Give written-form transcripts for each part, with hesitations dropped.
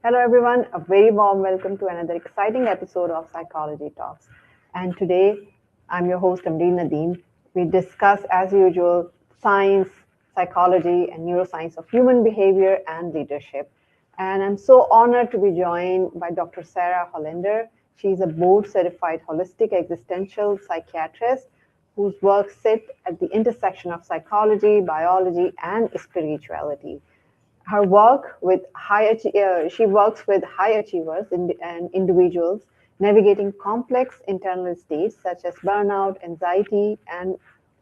Hello, everyone. A very warm welcome to another exciting episode of Psychology Talks. And today, I'm your host, Amreen Nadeem. We discuss, as usual, science, psychology, and neuroscience of human behavior and leadership. And I'm so honored to be joined by Dr. Sarah Hollander. She's a board certified holistic existential psychiatrist whose work sit at the intersection of psychology, biology, and spirituality. Her work with she works with high achievers and individuals navigating complex internal states such as burnout, anxiety, and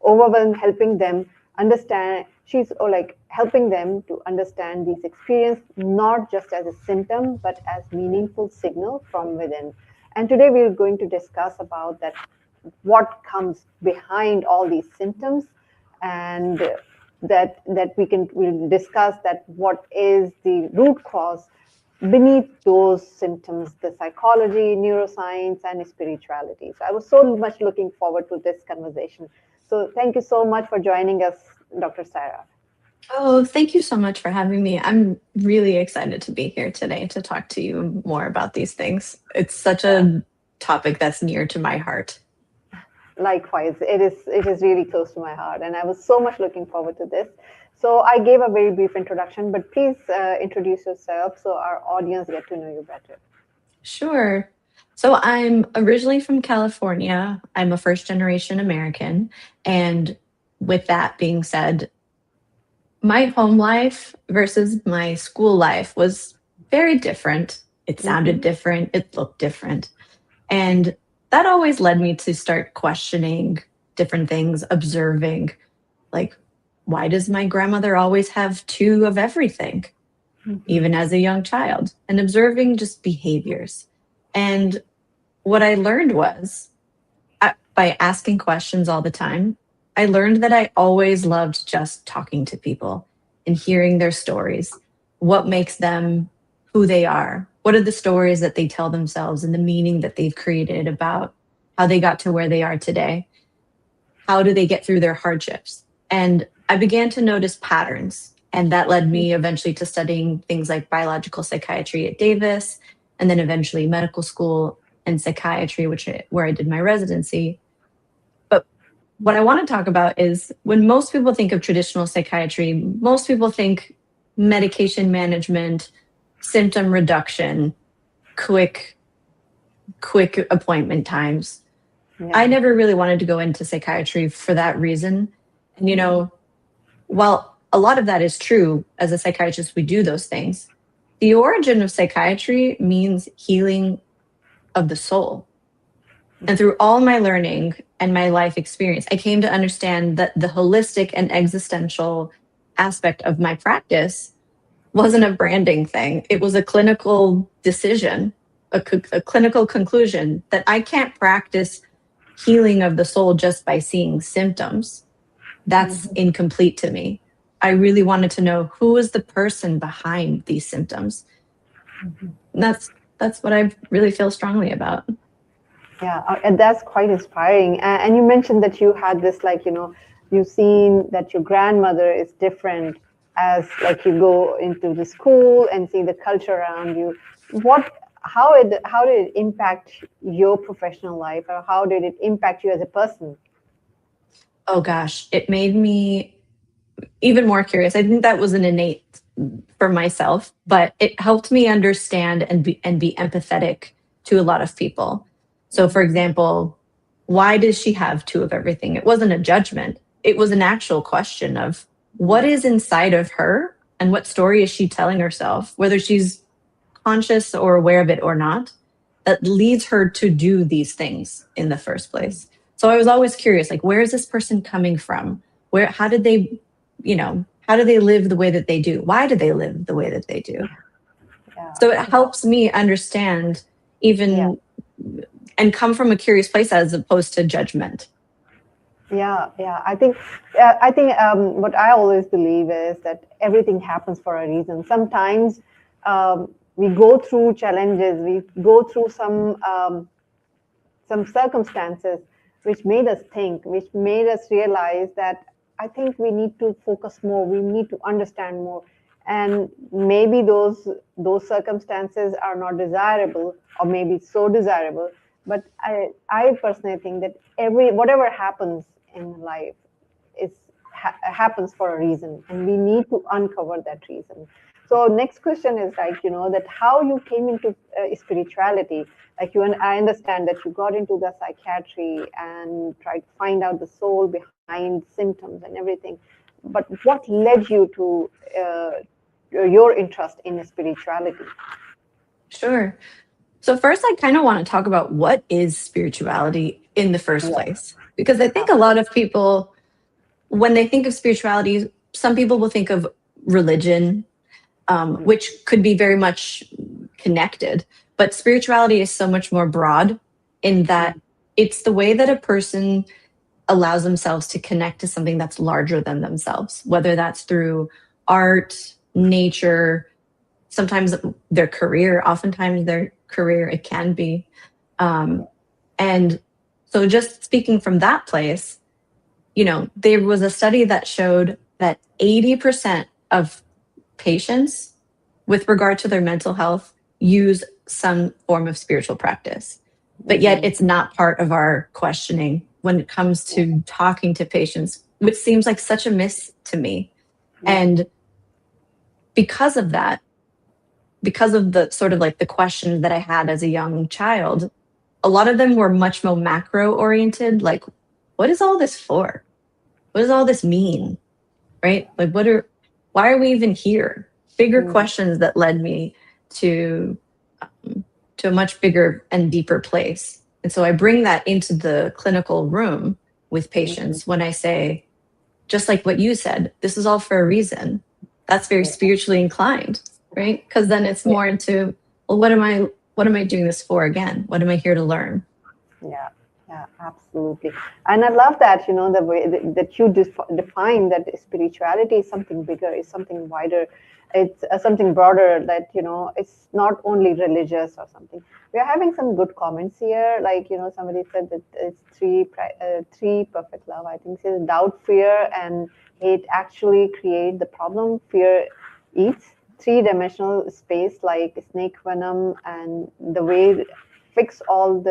overwhelm, helping them understand. She's like helping them to understand these experiences not just as a symptom but as meaningful signal from within. And today we're going to discuss about that what comes behind all these symptoms and that we'll discuss that what is the root cause beneath those symptoms, the psychology, neuroscience, and spirituality. So I was so much looking forward to this conversation. So thank you so much for joining us, Dr. Sarah. Oh, thank you so much for having me. I'm really excited to be here today to talk to you more about these things. It's such Yeah. a topic that's near to my heart. Likewise, it is really close to my heart, and I was so much looking forward to this. So I gave a very brief introduction, but please introduce yourself so our audience get to know you better. Sure. So I'm originally from California. I'm a first generation American. And with that being said, my home life versus my school life was very different. It sounded Hmm. different, it looked different. And that always led me to start questioning different things, observing, like, why does my grandmother always have two of everything, Hmm. even as a young child? And observing just behaviors. And what I learned was by asking questions all the time, I learned that I always loved just talking to people and hearing their stories. What makes them who they are? What are the stories that they tell themselves and the meaning that they've created about how they got to where they are today? How do they get through their hardships? And I began to notice patterns. And that led me eventually to studying things like biological psychiatry at Davis, and then eventually medical school and psychiatry, where I did my residency. But what I want to talk about is when most people think of traditional psychiatry, most people think medication management, symptom reduction, quick, quick appointment times. I Yeah. never really wanted to go into psychiatry for that reason. And, while a lot of that is true, as a psychiatrist, we do those things. The origin of psychiatry means healing of the soul. And through all my learning and my life experience, I came to understand that the holistic and existential aspect of my practice wasn't a branding thing. It was a clinical decision, a clinical conclusion that I can't practice healing of the soul just by seeing symptoms. That's Mhm. incomplete to me. I really wanted to know who is the person behind these symptoms. And that's what I really feel strongly about. Yeah, and that's quite inspiring. And you mentioned that you had this, like, you've seen that your grandmother is different as, like, you go into the school and see the culture around you. How did it impact your professional life, or how did it impact you as a person? Oh gosh, it made me even more curious. I think that was an innate for myself, but it helped me understand and be empathetic to a lot of people. So for Mhm. example, why does she have two of everything? It wasn't a judgment. It was an actual question of what is inside of her and what story is she telling herself, whether she's conscious or aware of it or not, that leads her to do these things in the first place. So I was always curious, like, where is this person coming from? How did they, how do they live the way that they do? Why do they live the way that they do? Yeah, So it yeah, helps me understand yeah. even and come from a curious place as opposed to judgment. Yeah, yeah. I think what I always believe is that everything happens for a reason. Sometimes we go through challenges, we go through some circumstances which made us think, which made us realize that I think we need to focus more, we need to understand more. and maybe those circumstances are not desirable, or maybe so desirable. But I personally think that whatever happens in life is happens for a reason, and we need to uncover that reason. So next question is like, that how you came into spirituality. Like, I understand that you got into the psychiatry and tried to find out the soul behind symptoms and everything. But what led you to your interest in spirituality? Sure. So first, I kind of want to talk about what is spirituality in the first Yeah, place, because I think a lot of people, when they think of spirituality, some people will think of religion, which could be very much connected. But spirituality is so much more broad in that it's the way that a person allows themselves to connect to something that's larger than themselves, whether that's through art, nature, sometimes their career, oftentimes their career, it can be. And so, just speaking from that place, there was a study that showed that 80% of patients, with regard to their mental health, use some form of spiritual practice. But yet, it's not part of our questioning when it comes to talking to patients, which seems like such a miss to me. And because of that, because of the sort of like the questions that I had as a young child, a lot of them were much more macro oriented. Like, what is all this for? What does all this mean? Right? Like, why are we even here? Bigger questions that led me to, to a much bigger and deeper place. And so I bring that into the clinical room with patients when I say, just like what you said, this is all for a reason. That's very spiritually inclined, right? Because then it's more into, well, what am I doing this for again? What am I here to learn? Yeah, yeah, absolutely. And I love that, the way that you define that spirituality is something bigger, is something wider, it's something broader, that, it's not only religious or something. We are having some good comments here. Like, somebody said that it's three perfect love. I think it says doubt, fear, and hate actually create the problem. Fear eats three-dimensional space like snake venom, and the way fix all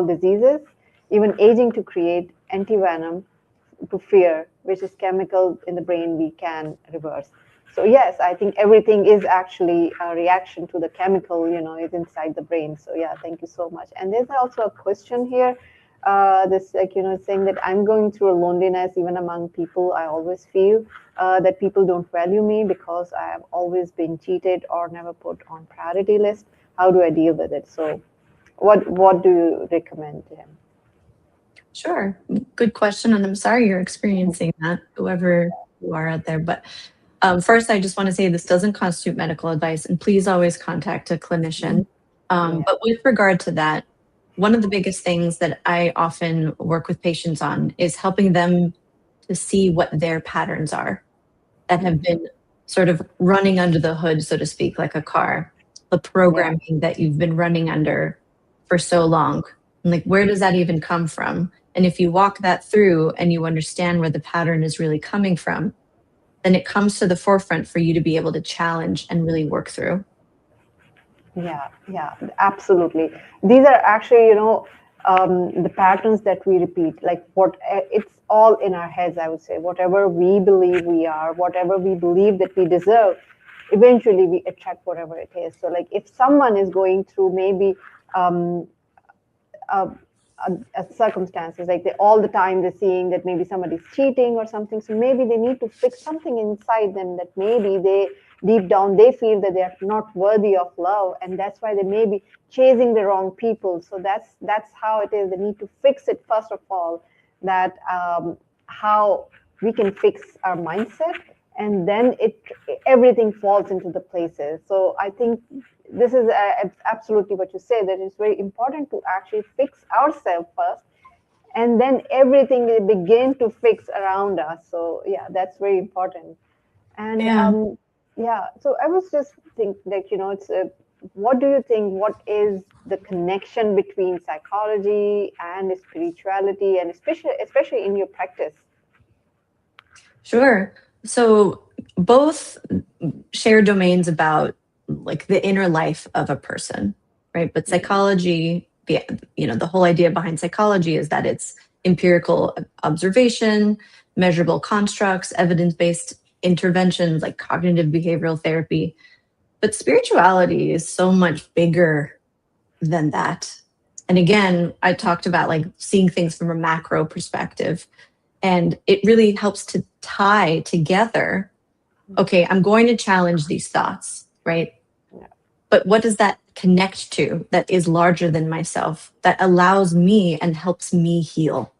diseases, even aging, to create antivenom to fear, which is chemical in the brain we can reverse. So yes, I think everything is actually a reaction to the chemical, is inside the brain. So yeah, thank you so much. And there's also a question here. This, like, saying that I'm going through a loneliness even among people. I always feel that people don't value me because I have always been cheated or never put on priority list. How do I deal with it? So what do you recommend to him? Sure. Good question. And I'm sorry you're experiencing that, whoever you are out there. But first, I just want to say this doesn't constitute medical advice, and please always contact a clinician. But with regard to that, one of the biggest things that I often work with patients on is helping them to see what their patterns are that have been sort of running under the hood, so to speak, like a car, the programming that you've been running under for so long. And like, where does that even come from? And if you walk that through and you understand where the pattern is really coming from, then it comes to the forefront for you to be able to challenge and really work through. Yeah, absolutely. These are actually, the patterns that we repeat. Like, it's all in our heads, I would say. Whatever we believe we are, whatever we believe that we deserve, eventually we attract whatever it is. So, like, if someone is going through maybe uh, circumstances, like all the time they're seeing that maybe somebody's cheating or something, so maybe they need to fix something inside them, that maybe they deep down they feel that they're not worthy of love, and that's why they may be chasing the wrong people. So that's how it is. They need to fix it first of all, that how we can fix our mindset, and then everything falls into the places. So I think this is absolutely what you say, that it's very important to actually fix ourselves first, and then everything will begin to fix around us. So yeah, that's very important. And Yeah. yeah, so I was just think like, it's what do you think, what is the connection between psychology and spirituality, and especially in your practice? Sure. So both share domains about like the inner life of a person, right? But psychology, the whole idea behind psychology is that it's empirical observation, measurable constructs, evidence-based interventions like cognitive behavioral therapy. But spirituality is so much bigger than that. And again, I talked about like seeing things from a macro perspective, and it really helps to tie together, okay, I'm going to challenge these thoughts, right? But what does that connect to that is larger than myself, that allows me and helps me heal?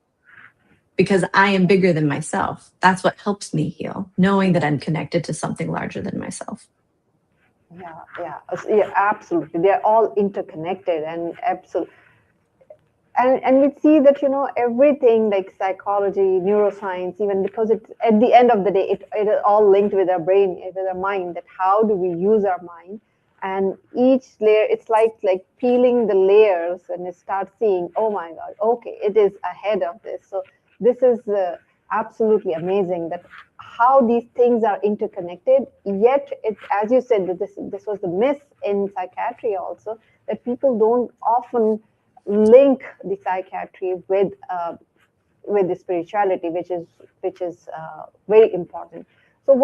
Because I am bigger than myself. That's what helps me heal, knowing that I'm connected to something larger than myself. Yeah, absolutely. They're all interconnected and absolutely. And we see that, everything like psychology, neuroscience, even because it's at the end of the day, it is all linked with our brain, with our mind, that how do we use our mind? And each layer, it's like peeling the layers and you start seeing, oh my God, okay, it is ahead of this. So this is absolutely amazing that how these things are interconnected. Yet, it, as you said, that this was the myth in psychiatry also, that people don't often link the psychiatry with the spirituality, which is very important. So,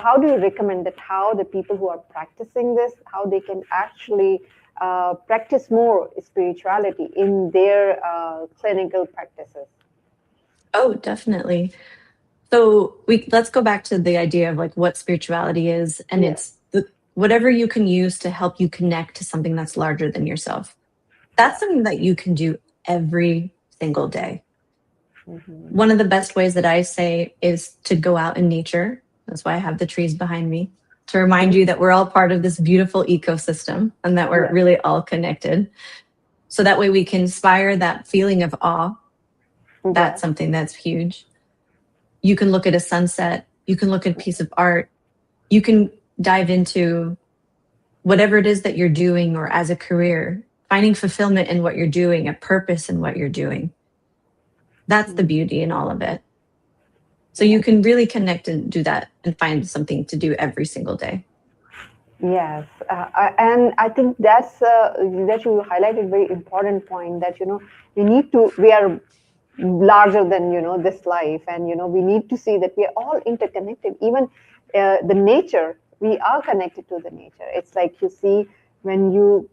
how do you recommend that how the people who are practicing this, how they can actually practice more spirituality in their clinical practices? Oh, definitely. So let's go back to the idea of like what spirituality is, and it's whatever you can use to help you connect to something that's larger than yourself. That's something that you can do every single day. One of the best ways that I say is to go out in nature. That's why I have the trees behind me, to remind you that we're all part of this beautiful ecosystem and that we're really all connected. So that way we can inspire that feeling of awe. That's something that's huge. You can look at a sunset. You can look at a piece of art. You can dive into whatever it is that you're doing, or as a career, finding fulfillment in what you're doing, a purpose in what you're doing. That's the beauty in all of it. So you can really connect and do that and find something to do every single day. Yes, and I think that you highlighted a very important point that, we are larger than, this life, and, we need to see that we are all interconnected. Even the nature, we are connected to the nature. It's like, you see, when you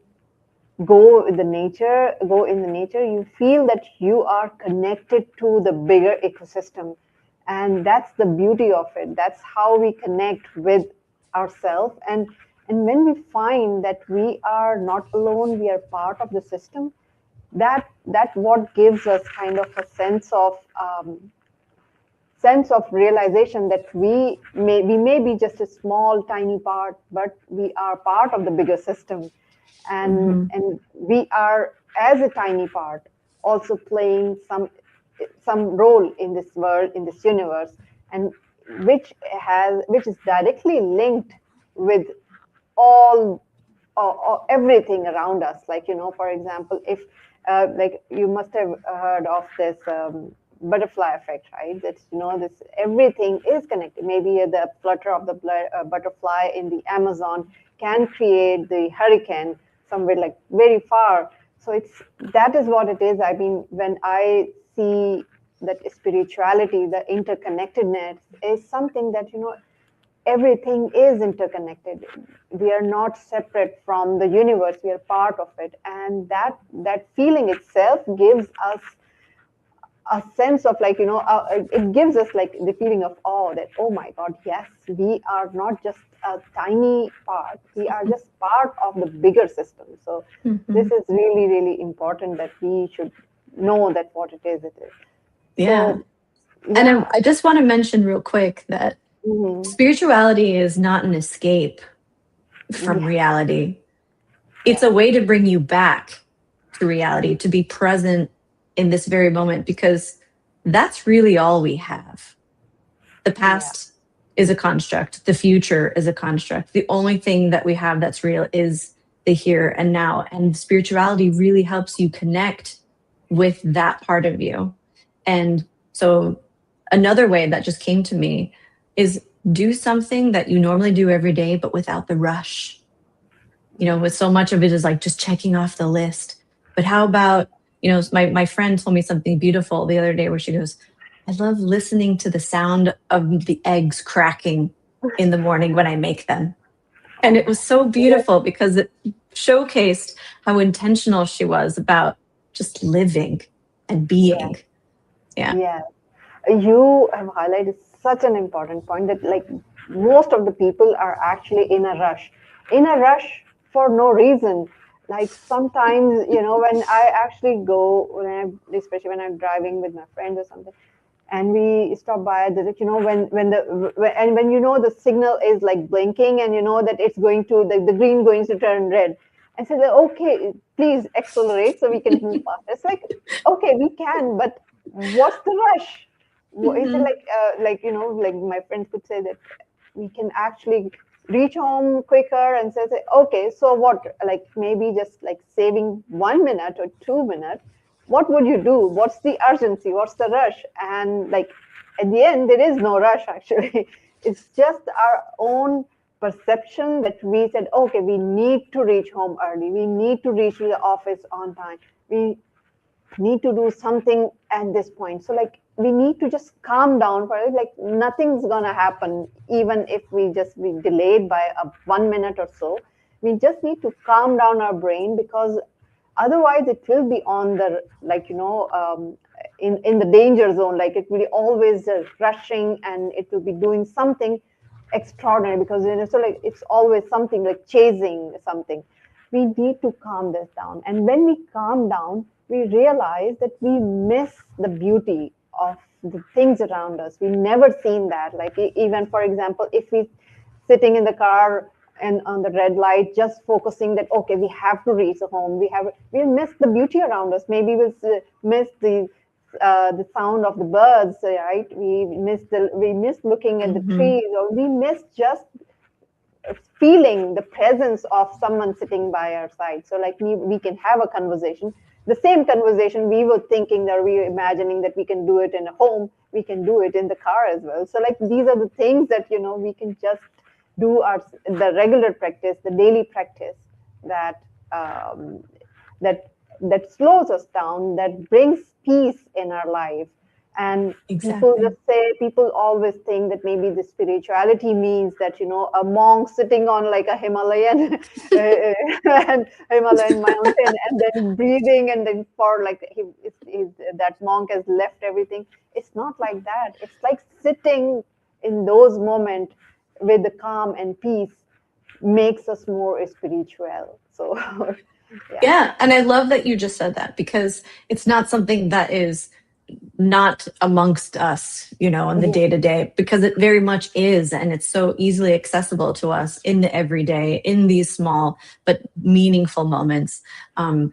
go in the nature, you feel that you are connected to the bigger ecosystem. And that's the beauty of it. That's how we connect with ourselves. And when we find that we are not alone, we are part of the system, that what gives us kind of a sense of realization that we may be just a small, tiny part, but we are part of the bigger system. And we are, as a tiny part, also playing some role in this world, in this universe, and which is directly linked with all everything around us. Like, for example, if like you must have heard of this butterfly effect, right? That, this everything is connected. Maybe the flutter of the butterfly in the Amazon can create the hurricane somewhere like very far. So that is what it is. I mean, when I see that spirituality, the interconnectedness is something that, everything is interconnected. We are not separate from the universe. We are part of it. And that feeling itself gives us a sense of like, it gives us like the feeling of awe that, oh my God, yes, we are not just a tiny part. We are just part of the bigger system. So this is really, really important that we should know that what it is. Yeah. So, and I just want to mention real quick that spirituality is not an escape from reality. It's a way to bring you back to reality, to be present in this very moment, because that's really all we have. The past is a construct. The future is a construct. The only thing that we have that's real is the here and now. And spirituality really helps you connect with that part of you. And so another way that just came to me is do something that you normally do every day, but without the rush. With so much of it is like just checking off the list. But how about, my friend told me something beautiful the other day where she goes, I love listening to the sound of the eggs cracking in the morning when I make them. And it was so beautiful because it showcased how intentional she was about just living and being. Yeah. Yeah. You have highlighted such an important point that like most of the people are actually in a rush for no reason. Like sometimes, when I actually go, especially when I'm driving with my friends or something, and we stop by the, when the signal is like blinking and you know that it's going to, the green going to turn red. And so like, okay, please accelerate so we can move fast. It's like, okay, we can, but what's the rush? Is it Mhm. like like my friends could say that we can actually reach home quicker and say, okay, so what, like maybe just like saving 1 minute or 2 minutes, what would you do? What's the urgency? What's the rush? And like at the end, there is no rush actually. It's just our own perception that we said, okay, we need to reach home early. We need to reach the office on time. We need to do something at this point. So like we need to just calm down for it. Like nothing's gonna happen, even if we just be delayed by 1 minute or so. We just need to calm down our brain because otherwise it will be on the in the danger zone. Like it will be always rushing and it will be doing something extraordinary because so like it's always something like chasing something. We need to calm this down, and when we calm down we realize that we miss the beauty of the things around us. We never seen that. Like even for example, if we sitting in the car and on the red light, just focusing that okay, we have to reach home. We'll miss the beauty around us. Maybe we'll miss the sound of the birds, right? We miss looking at the Mhm. trees, or we miss just feeling the presence of someone sitting by our side. So like we can have a conversation, the same conversation we were thinking that we were imagining that we can do it in a home, we can do it in the car as well. So like these are the things that we can just do the regular practice, the daily practice that um, that that slows us down, that brings peace in our life. And Exactly. people always think that maybe the spirituality means that a monk sitting on like a Himalayan and Himalayan mountain and then breathing, and then for like that monk has left everything. It's not like that. It's like sitting in those moments with the calm and peace makes us more spiritual. So yeah. Yeah. And I love that you just said that because it's not something that is not amongst us, in the Yeah. day to day, because it very much is. And it's so easily accessible to us in the everyday, in these small but meaningful moments. And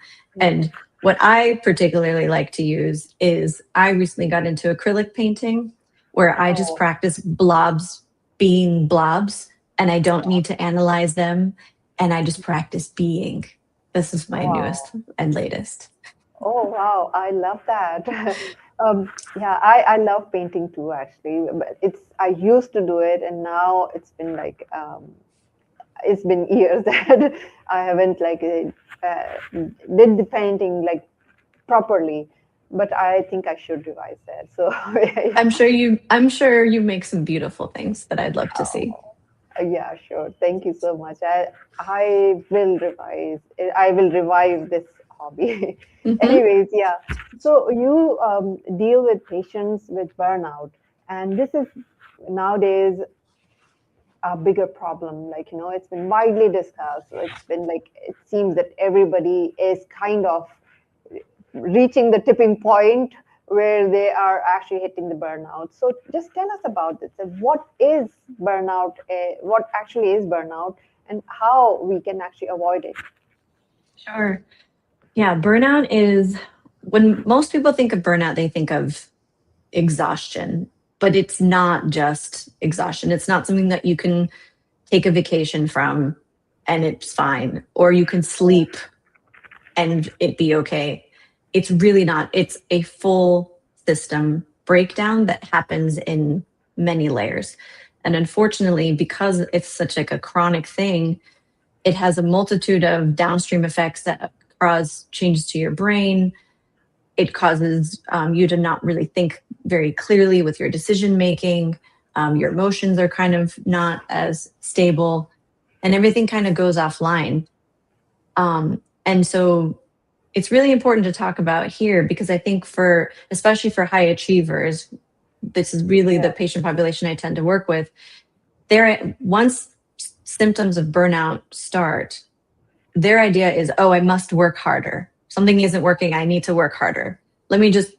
what I particularly like to use is I recently got into acrylic painting where I just Oh, practice blobs being blobs and I don't need to analyze them. And I just practice being. This is my wow. newest and latest. Oh, wow. I love that. Yeah, I love painting too, actually. But I used to do it, and now it's been years that I haven't did the painting like properly. But I think I should revise that. So yeah. I'm sure you make some beautiful things that I'd love to see. Oh, yeah, sure. Thank you so much. I will revise. I will revive this hobby. Hmm. Anyways, yeah. So you deal with patients with burnout, and this is nowadays a bigger problem. Like it's been widely discussed. It's been like it seems that everybody is kind of reaching the tipping point where they are actually hitting the burnout. So just tell us about this. What is burnout? What actually is burnout, and how we can actually avoid it? Sure. Yeah, burnout is when most people think of burnout, they think of exhaustion, but it's not just exhaustion. It's not something that you can take a vacation from and it's fine, or you can sleep and it be okay. It's really not. It's a full system breakdown that happens in many layers. And unfortunately, because it's such like a chronic thing, it has a multitude of downstream effects that cause changes to your brain. It causes you to not really think very clearly with your decision making. Your emotions are kind of not as stable, and everything kind of goes offline. And so it's really important to talk about here, because I think especially for high achievers, this is really the patient population I tend to work with. Once symptoms of burnout start, their idea is, oh, I must work harder. Something isn't working. I need to work harder. Let me just,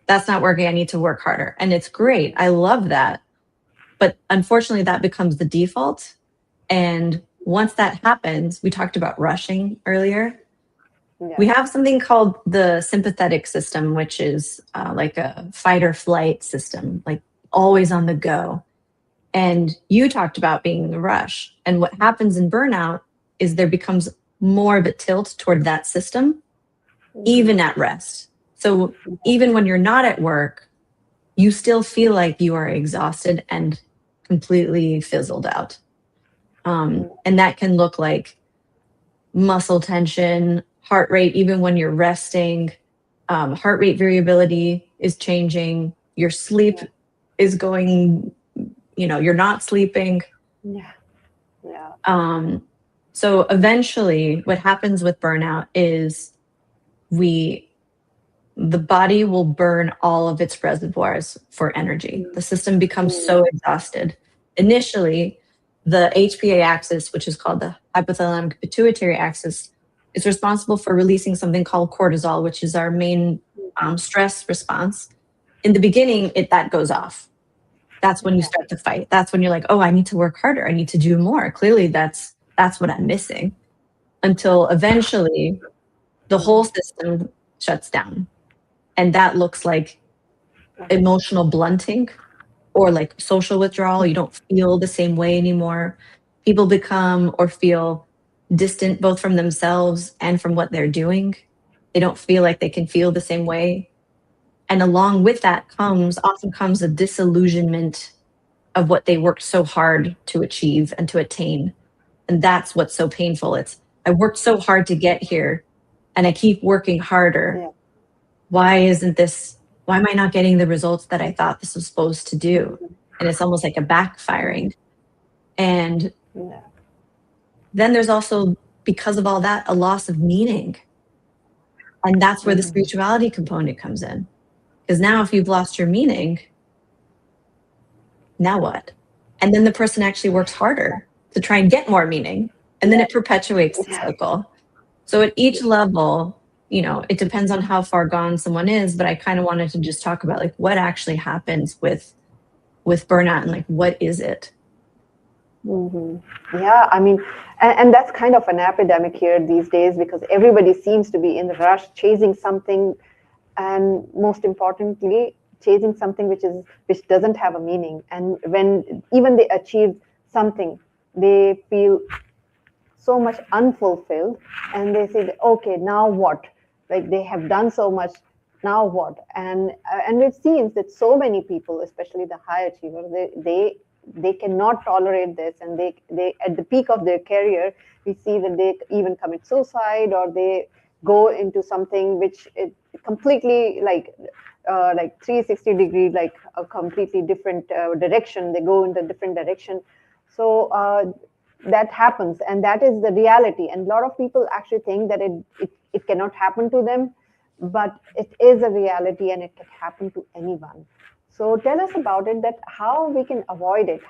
that's not working. I need to work harder. And it's great. I love that. But unfortunately, that becomes the default. And once that happens, we talked about rushing earlier. Yeah. We have something called the sympathetic system, which is like a fight or flight system, like always on the go. And you talked about being in the rush. And what happens in burnout is there becomes more of a tilt toward that system, even at rest. So even when you're not at work, you still feel like you are exhausted and completely fizzled out. And that can look like muscle tension, heart rate, even when you're resting, heart rate variability is changing, your sleep is going, you're not sleeping. So eventually what happens with burnout is the body will burn all of its reservoirs for energy. The system becomes so exhausted. Initially, the HPA axis, which is called the hypothalamic pituitary axis, is responsible for releasing something called cortisol, which is our main stress response. In the beginning, that goes off. That's when you start to fight. That's when you're like, oh, I need to work harder. I need to do more. Clearly, that's what I'm missing. Until eventually, the whole system shuts down. And that looks like emotional blunting or like social withdrawal. You don't feel the same way anymore. People become or feel distant both from themselves and from what they're doing. They don't feel like they can feel the same way. And along with that often comes a disillusionment of what they worked so hard to achieve and to attain. And that's what's so painful. I worked so hard to get here and I keep working harder. Yeah. Why am I not getting the results that I thought this was supposed to do? And it's almost like a backfiring. And then there's also, because of all that, a loss of meaning. And that's where the spirituality component comes in. Because now if you've lost your meaning, now what? And then the person actually works harder to try and get more meaning. And then it perpetuates the cycle. So at each level, it depends on how far gone someone is, but I kind of wanted to just talk about like what actually happens with burnout and like, what is it? Yeah, I mean, and that's kind of an epidemic here these days, because everybody seems to be in the rush, chasing something, and most importantly, chasing something which doesn't have a meaning. And when even they achieve something, they feel so much unfulfilled, and they say, okay, now what? Like, they have done so much, now what? And it seems that so many people, especially the high achievers, they cannot tolerate this, and they at the peak of their career, we see that they even commit suicide, or they go into something which is completely like 360 degree, like a completely different direction. They go in a different direction. So that happens, and that is the reality. And a lot of people actually think that it cannot happen to them, but it is a reality, and it can happen to anyone. So tell us about it, that how we can avoid it.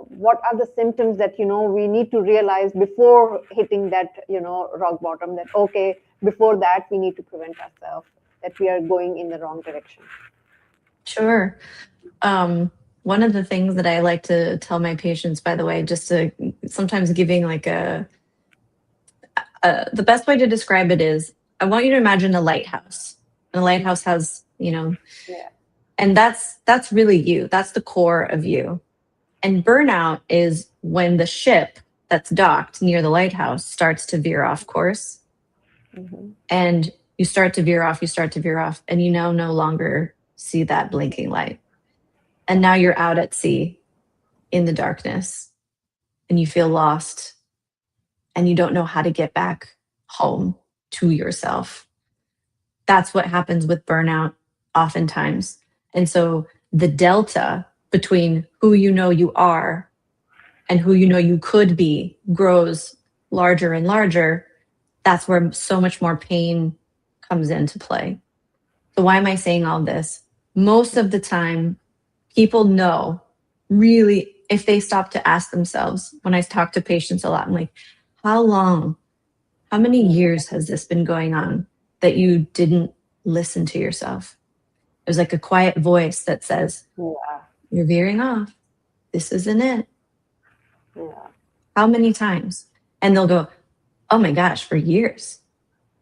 What are the symptoms that we need to realize before hitting that rock bottom, that okay, before that we need to prevent ourselves, that we are going in the wrong direction? Sure. One of the things that I like to tell my patients, by the way, just to sometimes giving like the best way to describe it is, I want you to imagine a lighthouse. And a lighthouse has, and that's really you. That's the core of you. And burnout is when the ship that's docked near the lighthouse starts to veer off course. And you start to veer off, and you now no longer see that blinking light. And now you're out at sea, in the darkness and you feel lost and you don't know how to get back home to yourself. That's what happens with burnout oftentimes. And so the delta between who you know you are and who you know you could be grows larger and larger. That's where so much more pain comes into play. So why am I saying all this? Most of the time, people know really, if they stop to ask themselves, when I talk to patients a lot, I'm like, how long, how many years has this been going on that you didn't listen to yourself? There's like a quiet voice that says, you're veering off. This isn't it. How many times? And they'll go, oh my gosh, for years.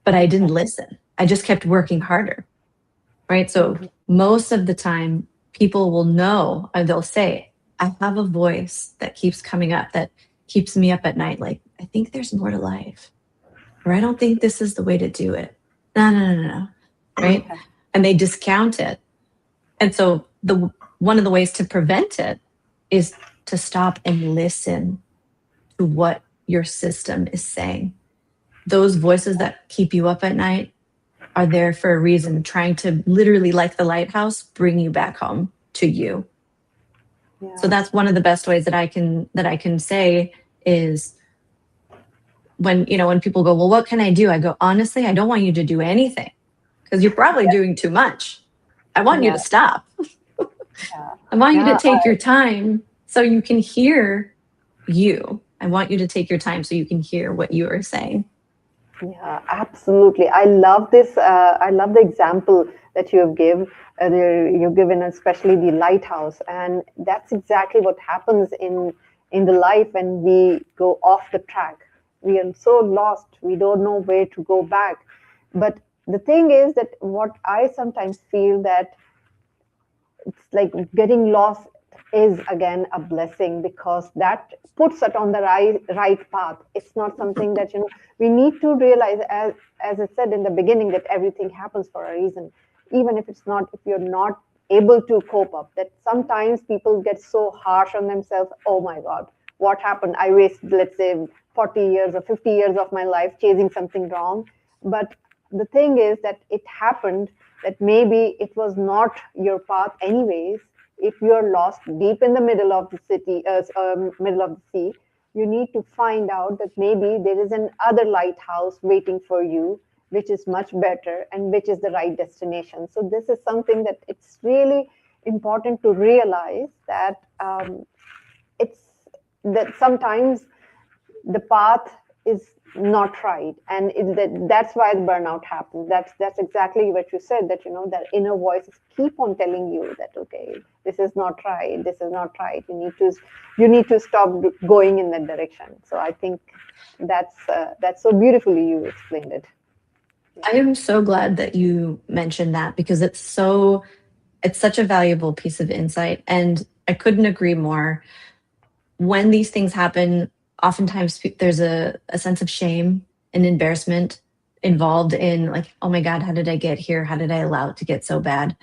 But I didn't listen. I just kept working harder. Right? So most of the time, people will know, and they'll say, I have a voice that keeps coming up, that keeps me up at night. Like, I think there's more to life. Or I don't think this is the way to do it. No. Right? And they discount it. And so one of the ways to prevent it is to stop and listen to what your system is saying. Those voices that keep you up at night are there for a reason, trying to literally, like the lighthouse, bring you back home to you. So that's one of the best ways that I can say is when people go, well, what can I do? I go, honestly, I don't want you to do anything because you're probably doing too much. I want you to stop. I want you to take your time so you can hear you. I want you to take your time so you can hear what you are saying. Yeah, absolutely. I love this. I love the example that you've given, especially the lighthouse, and that's exactly what happens in the life when we go off the track. We are so lost. We don't know where to go back. But the thing is that what I sometimes feel that it's like getting lost is again a blessing, because that puts it on the right path. It's not something that we need to realize, as I said in the beginning, that everything happens for a reason. Even if you're not able to cope up, that sometimes people get so harsh on themselves. Oh my God, what happened? I wasted, let's say, 40 years or 50 years of my life chasing something wrong. But the thing is that it happened, that maybe it was not your path anyways. If you're lost deep in the middle of the middle of the sea, you need to find out that maybe there is another lighthouse waiting for you, which is much better and which is the right destination. So this is something that it's really important to realize, that it's that sometimes the path is not right, and that's why the burnout happens. That's exactly what you said, that that inner voices keep on telling you that, okay, this is not right, this is not right, you need to stop going in that direction. So I think that's so beautifully you explained it. I am so glad that you mentioned that, because it's such a valuable piece of insight, and I couldn't agree more. When these things happen, oftentimes there's a sense of shame and embarrassment involved in, like, oh my God, how did I get here? How did I allow it to get so bad?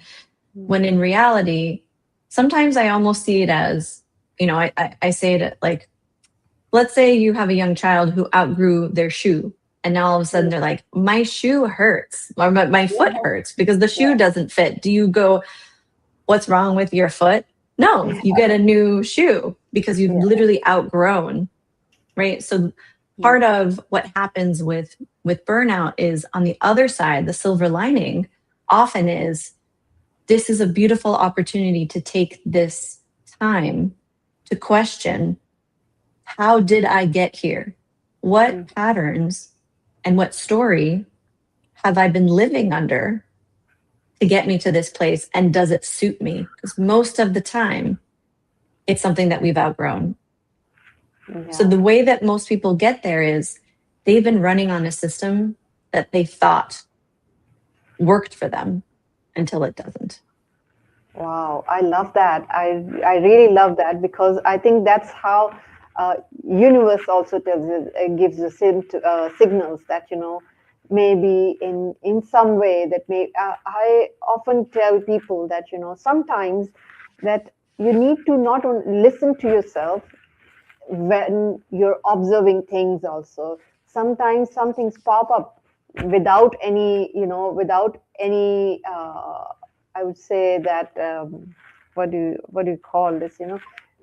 When in reality, sometimes I almost see it as, I say it like, let's say you have a young child who outgrew their shoe, and now all of a sudden they're like, my shoe hurts, or my foot hurts because the shoe doesn't fit. Do you go, what's wrong with your foot? No, you get a new shoe because you've literally outgrown, right? So part of what happens with burnout is, on the other side, the silver lining often is, this is a beautiful opportunity to take this time to question, how did I get here? What patterns and what story have I been living under to get me to this place? And does it suit me? Because most of the time, it's something that we've outgrown. So the way that most people get there is, they've been running on a system that they thought worked for them until it doesn't. Wow, I love that. I really love that, because I think that's how universe also tells you, gives you signals that maybe in some way that I often tell people that sometimes that you need to not only listen to yourself when you're observing things also. Sometimes some things pop up without any, without any, I would say that, what do you call this,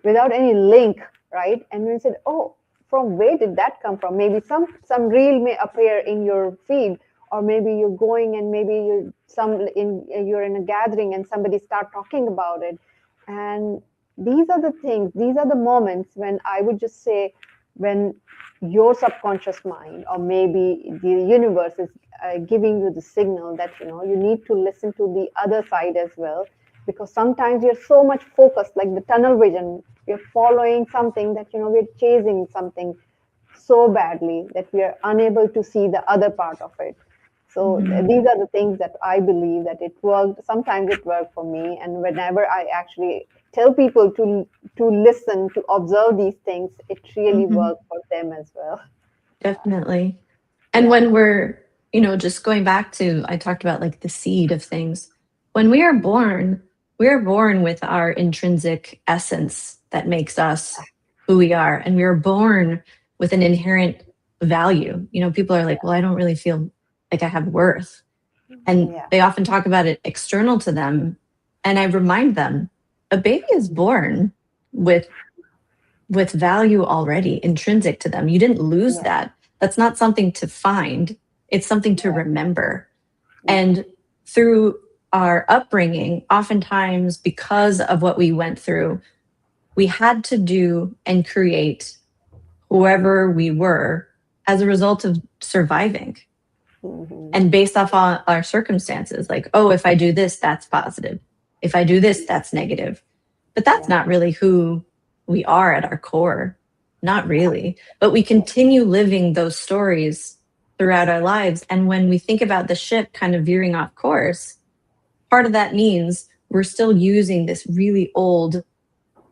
without any link, right? And we said, oh, from where did that come from? Maybe some reel may appear in your feed, or maybe you're going and maybe you're in a gathering and somebody start talking about it. And these are the things, these are the moments when I would just say, when your subconscious mind, or maybe the universe, is giving you the signal that you need to listen to the other side as well. Because sometimes you're so much focused, like the tunnel vision, we're following something that we're chasing something so badly that we are unable to see the other part of it. So these are the things that I believe that it worked. Sometimes it worked for me, and whenever I actually tell people to listen, to observe these things, it really Mhm. works for them as well. Definitely. And Yeah. when we're, just going back to, I talked about like the seed of things. When we are born with our intrinsic essence that makes us who we are. And we are born with an inherent value. People are like, well, I don't really feel like I have worth. And Yeah. they often talk about it external to them. And I remind them, a baby is born with value already intrinsic to them. You didn't lose Yeah. that. That's not something to find, it's something to remember. Yeah. And through our upbringing, oftentimes because of what we went through, we had to do and create whoever we were as a result of surviving. Hmm. And based off on our circumstances, like, oh, if I do this, that's positive. If I do this, that's negative. But that's Yeah. not really who we are at our core. Not really. But we continue living those stories throughout our lives. And when we think about the ship kind of veering off course, part of that means we're still using this really old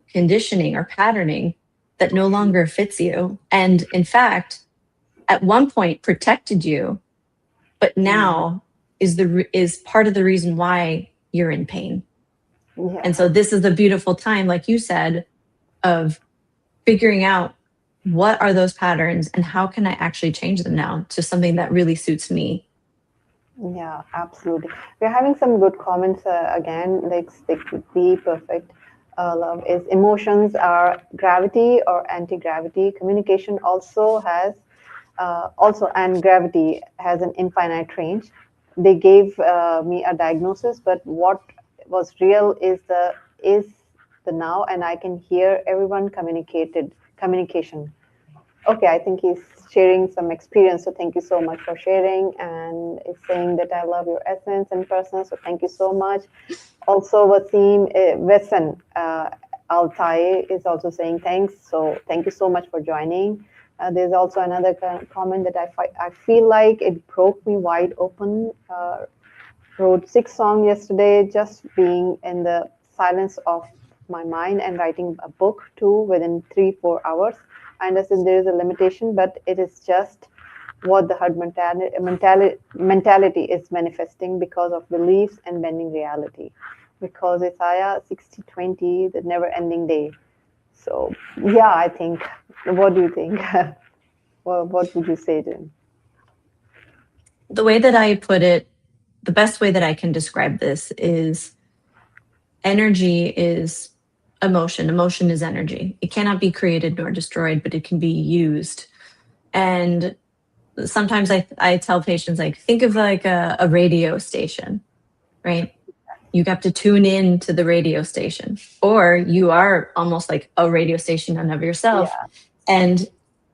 conditioning or patterning that no longer fits you. And in fact, at one point protected you, but Mm. now is part of the reason why you're in pain. And Yeah. so this is a beautiful time, like you said, of figuring out what are those patterns and how can I actually change them now to something that really suits me. Yeah, absolutely. We're having some good comments again. Let's stick with the perfect love is emotions are gravity or anti-gravity. Communication also has and gravity has an infinite range. They gave me a diagnosis, but what was real is the now, and I can hear everyone communication. Okay, I think he's sharing some experience. So thank you so much for sharing. And is saying that I love your essence and person. So thank you so much. Also, Wesson Altai is also saying thanks. So thank you so much for joining. There's also another comment that I feel like it broke me wide open. Wrote 6 songs yesterday, just being in the silence of my mind and writing a book too within 3-4 hours. I understand there is a limitation, but it is just what the herd mentality is manifesting because of beliefs and bending reality. Because it's Aya 60/20, the never ending day. So, yeah, I think. What do you think? Well, what would you say to him? The way that I put it, the best way that I can describe this is energy is emotion. Emotion is energy. It cannot be created nor destroyed, but it can be used. And sometimes I tell patients, like, think of like a radio station, right? You have to tune in to the radio station, or you are almost like a radio station in of yourself. Yeah, And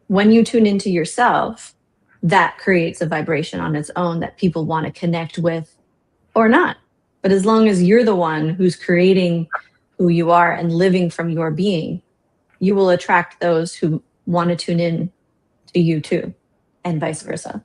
when you tune into yourself, that creates a vibration on its own that people want to connect with or not. But as long as you're the one who's creating who you are and living from your being, you will attract those who want to tune in to you too, and vice versa.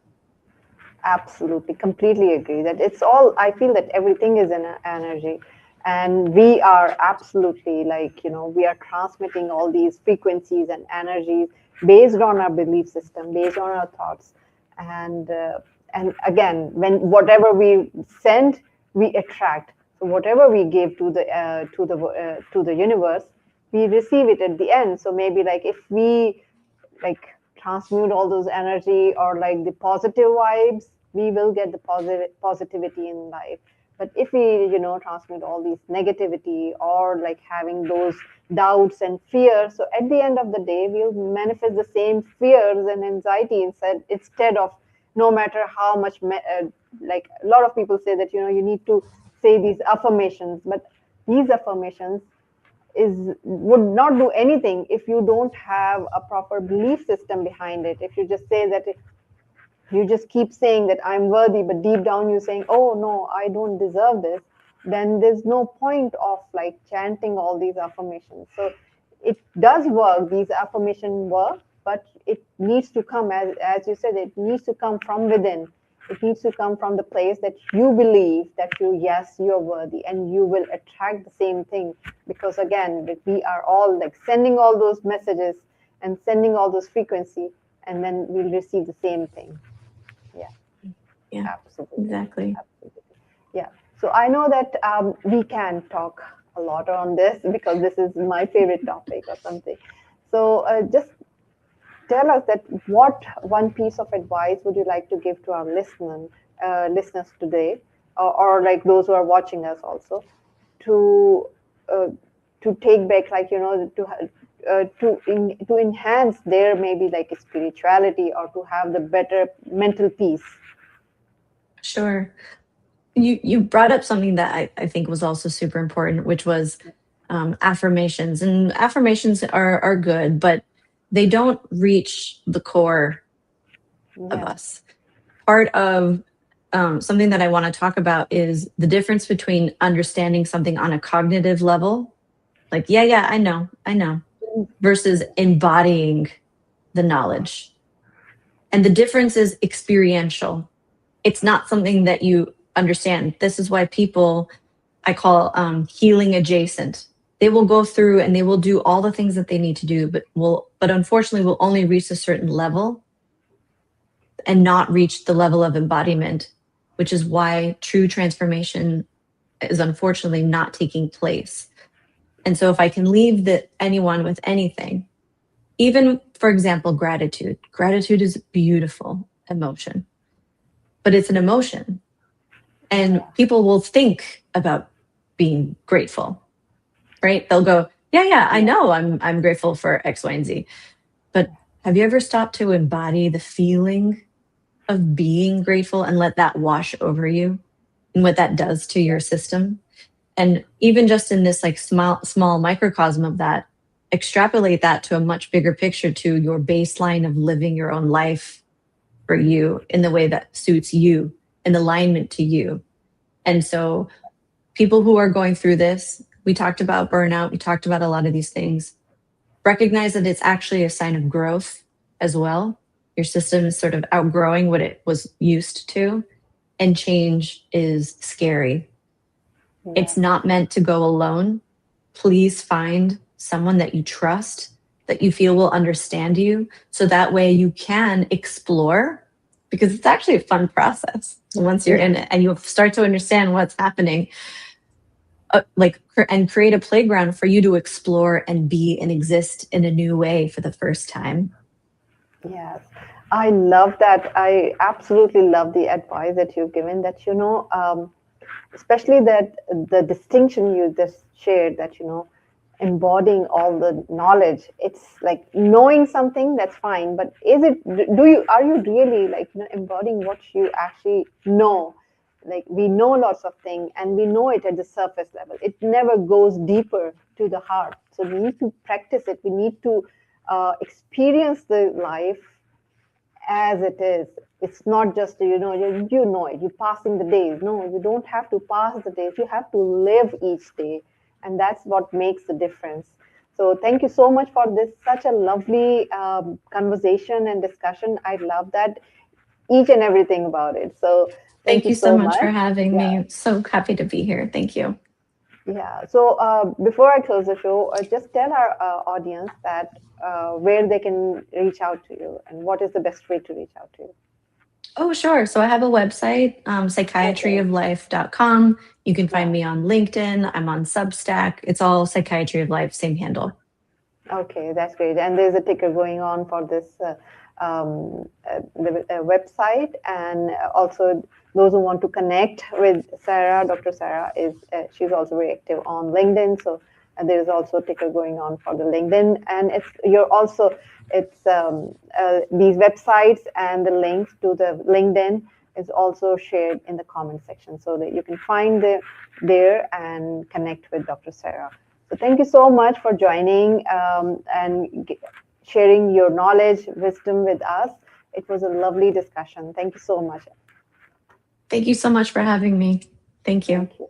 absolutely. Completely agree that it's all, I feel that everything is in energy. And we are absolutely like, we are transmitting all these frequencies and energies based on our belief system, based on our thoughts. And again, when whatever we send, we attract. So whatever we give to the universe, we receive it at the end. So maybe like if we like transmute all those energy or like the positive vibes, we will get the positivity in life. But if we transmute all these negativity or like having those doubts and fears, so at the end of the day we'll manifest the same fears and anxiety instead of, no matter how much like a lot of people say that you need to say these affirmations, but these affirmations would not do anything if you don't have a proper belief system behind it. If you just say that, you just keep saying that I'm worthy, but deep down you're saying, oh no, I don't deserve this, then there's no point of like chanting all these affirmations. So it does work, these affirmations work, but it needs to come, as you said, it needs to come from within. It needs to come from the place that you believe that yes, you're worthy, and you will attract the same thing. Because again, we are all like sending all those messages and sending all those frequency, and then we'll receive the same thing. Yeah, Yeah, absolutely. exactly. Absolutely. Yeah. So I know that we can talk a lot on this because this is my favorite topic or something. So just tell us that what one piece of advice would you like to give to our listeners today, or like those who are watching us also, to uh, to take back, like to enhance their maybe like spirituality, or to have the better mental peace. Sure. You brought up something that I think was also super important, which was affirmations. And affirmations are good, but they don't reach the core of Yeah. us. Part of something that I want to talk about is the difference between understanding something on a cognitive level, like, yeah, I know, versus embodying the knowledge. And the difference is experiential. It's not something that you understand. This is why people I call healing adjacent. They will go through and they will do all the things that they need to do, but unfortunately will only reach a certain level and not reach the level of embodiment, which is why true transformation is unfortunately not taking place. And so if I can leave anyone with anything, even for example, gratitude. Gratitude is a beautiful emotion, but it's an emotion. And people will think about being grateful, right? They'll go, yeah, I know I'm grateful for X, Y, and Z. But have you ever stopped to embody the feeling of being grateful and let that wash over you and what that does to your system? And even just in this like small microcosm of that, extrapolate that to a much bigger picture, to your baseline of living your own life for you in the way that suits you, in alignment to you. And so people who are going through this, we talked about burnout, we talked about a lot of these things, recognize that it's actually a sign of growth as well. Your system is sort of outgrowing what it was used to, and change is scary. Yeah. It's not meant to go alone. Please find someone that you trust, that you feel will understand you, so that way you can explore, because it's actually a fun process once you're in it and you start to understand what's happening. And create a playground for you to explore and be and exist in a new way for the first time. Yes, I love that. I absolutely love the advice that you've given. That especially that the distinction you just shared. That embodying all the knowledge. It's like knowing something, that's fine, but are you really like embodying what you actually know? Like we know lots of things and we know it at the surface level. It never goes deeper to the heart. So we need to practice it. We need to experience the life as it is. It's not just you know it. You're passing the days. No, you don't have to pass the days. You have to live each day, and that's what makes the difference. So thank you so much for this such a lovely conversation and discussion. I love that each and everything about it. So thank Thank you you so so much for much. having Yeah. me. So happy to be here. Thank you. Yeah. So before I close the show, just tell our audience that where they can reach out to you and what is the best way to reach out to you. Oh, sure. So I have a website, Okay. psychiatryoflife.com. You can Yeah. find me on LinkedIn. I'm on Substack. It's all Psychiatry of Life, same handle. Okay, that's great. And there's a ticker going on for this the website, and also those who want to connect with Sarah, Dr. Sarah is she's also very active on LinkedIn. So there is also a ticker going on for the LinkedIn, and it's these websites and the links to the LinkedIn is also shared in the comment section so that you can find there and connect with Dr. Sarah. So thank you so much for joining and sharing your knowledge, wisdom with us. It was a lovely discussion. Thank you so much. Thank you so much for having me. Thank you. Thank you.